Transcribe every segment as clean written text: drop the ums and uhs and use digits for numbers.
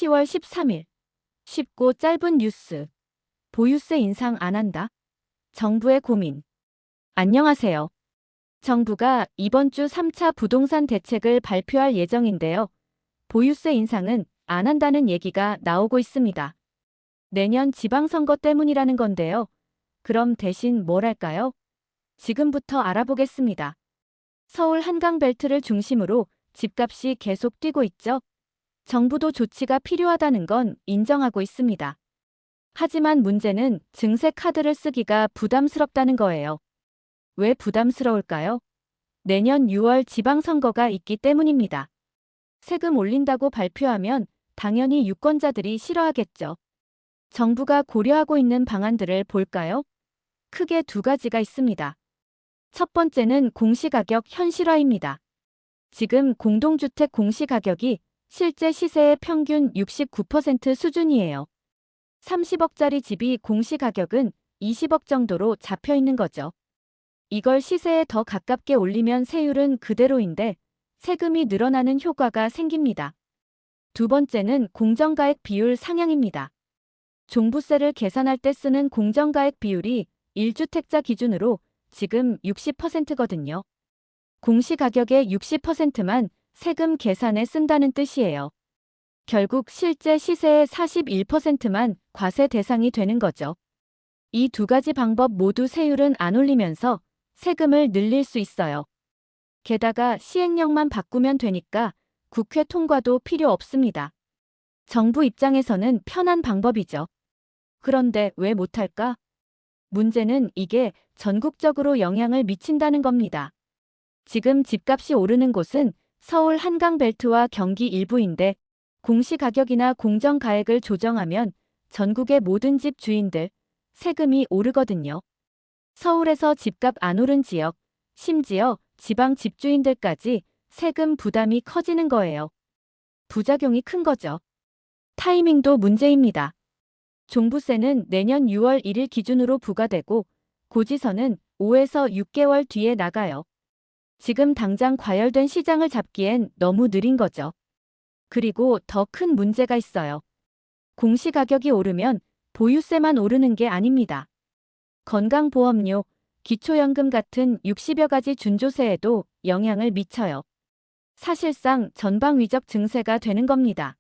10월 13일. 쉽고 짧은 뉴스. 보유세 인상 안 한다. 정부의 고민. 안녕하세요. 정부가 이번 주 3차 부동산 대책을 발표할 예정인데요. 보유세 인상은 안 한다는 얘기가 나오고 있습니다. 내년 지방선거 때문이라는 건데요. 그럼 대신 뭘 할까요? 지금부터 알아보겠습니다. 서울 한강벨트를 중심으로 집값이 계속 뛰고 있죠. 정부도 조치가 필요하다는 건 인정하고 있습니다. 하지만 문제는 증세 카드를 쓰기가 부담스럽다는 거예요. 왜 부담스러울까요? 내년 6월 지방선거가 있기 때문입니다. 세금 올린다고 발표하면 당연히 유권자들이 싫어하겠죠. 정부가 고려하고 있는 방안들을 볼까요? 크게 두 가지가 있습니다. 첫 번째는 공시가격 현실화입니다. 지금 공동주택 공시가격이 실제 시세의 평균 69% 수준이에요. 30억짜리 집이 공시가격은 20억 정도로 잡혀 있는 거죠. 이걸 시세에 더 가깝게 올리면 세율은 그대로인데 세금이 늘어나는 효과가 생깁니다. 두 번째는 공정가액 비율 상향입니다. 종부세를 계산할 때 쓰는 공정가액 비율이 1주택자 기준으로 지금 60%거든요. 공시가격의 60%만 세금 계산에 쓴다는 뜻이에요. 결국 실제 시세의 41%만 과세 대상이 되는 거죠. 이 두 가지 방법 모두 세율은 안 올리면서 세금을 늘릴 수 있어요. 게다가 시행령만 바꾸면 되니까 국회 통과도 필요 없습니다. 정부 입장에서는 편한 방법이죠. 그런데 왜 못할까? 문제는 이게 전국적으로 영향을 미친다는 겁니다. 지금 집값이 오르는 곳은 서울 한강벨트와 경기 일부인데 공시가격이나 공정가액을 조정하면 전국의 모든 집 주인들 세금이 오르거든요. 서울에서 집값 안 오른 지역, 심지어 지방 집주인들까지 세금 부담이 커지는 거예요. 부작용이 큰 거죠. 타이밍도 문제입니다. 종부세는 내년 6월 1일 기준으로 부과되고 고지서는 5에서 6개월 뒤에 나가요. 지금 당장 과열된 시장을 잡기엔 너무 느린 거죠. 그리고 더 큰 문제가 있어요. 공시가격이 오르면 보유세만 오르는 게 아닙니다. 건강보험료, 기초연금 같은 60여 가지 준조세에도 영향을 미쳐요. 사실상 전방위적 증세가 되는 겁니다.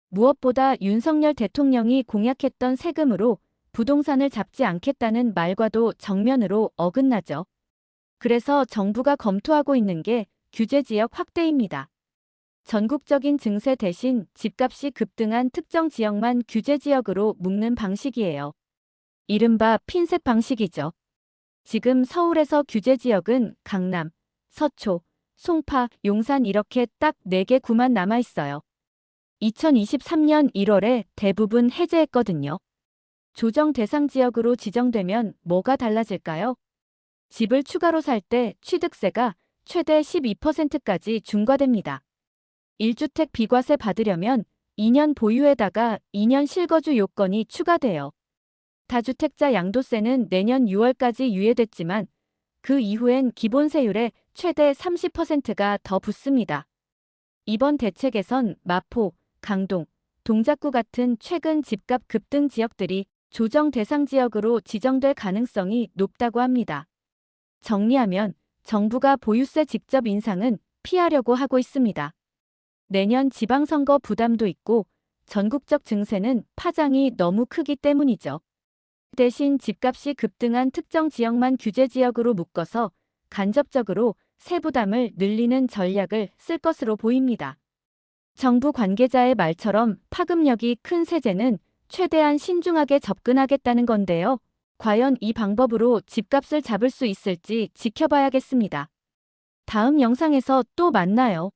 무엇보다 윤석열 대통령이 공약했던 세금으로 부동산을 잡지 않겠다는 말과도 정면으로 어긋나죠. 그래서 정부가 검토하고 있는 게 규제지역 확대입니다. 전국적인 증세 대신 집값이 급등한 특정 지역만 규제지역으로 묶는 방식이에요. 이른바 핀셋 방식이죠. 지금 서울에서 규제지역은 강남, 서초, 송파, 용산 이렇게 딱 4개 구만 남아있어요. 2023년 1월에 대부분 해제했거든요. 조정 대상 지역으로 지정되면 뭐가 달라질까요? 집을 추가로 살 때 취득세가 최대 12%까지 중과됩니다. 1주택 비과세 받으려면 2년 보유에다가 2년 실거주 요건이 추가돼요. 다주택자 양도세는 내년 6월까지 유예됐지만 그 이후엔 기본세율의 최대 30%가 더 붙습니다. 이번 대책에선 마포, 강동, 동작구 같은 최근 집값 급등 지역들이 조정 대상 지역으로 지정될 가능성이 높다고 합니다. 정리하면 정부가 보유세 직접 인상은 피하려고 하고 있습니다. 내년 지방선거 부담도 있고 전국적 증세는 파장이 너무 크기 때문이죠. 대신 집값이 급등한 특정 지역만 규제지역으로 묶어서 간접적으로 세부담을 늘리는 전략을 쓸 것으로 보입니다. 정부 관계자의 말처럼 파급력이 큰 세제는 최대한 신중하게 접근하겠다는 건데요. 과연 이 방법으로 집값을 잡을 수 있을지 지켜봐야겠습니다. 다음 영상에서 또 만나요.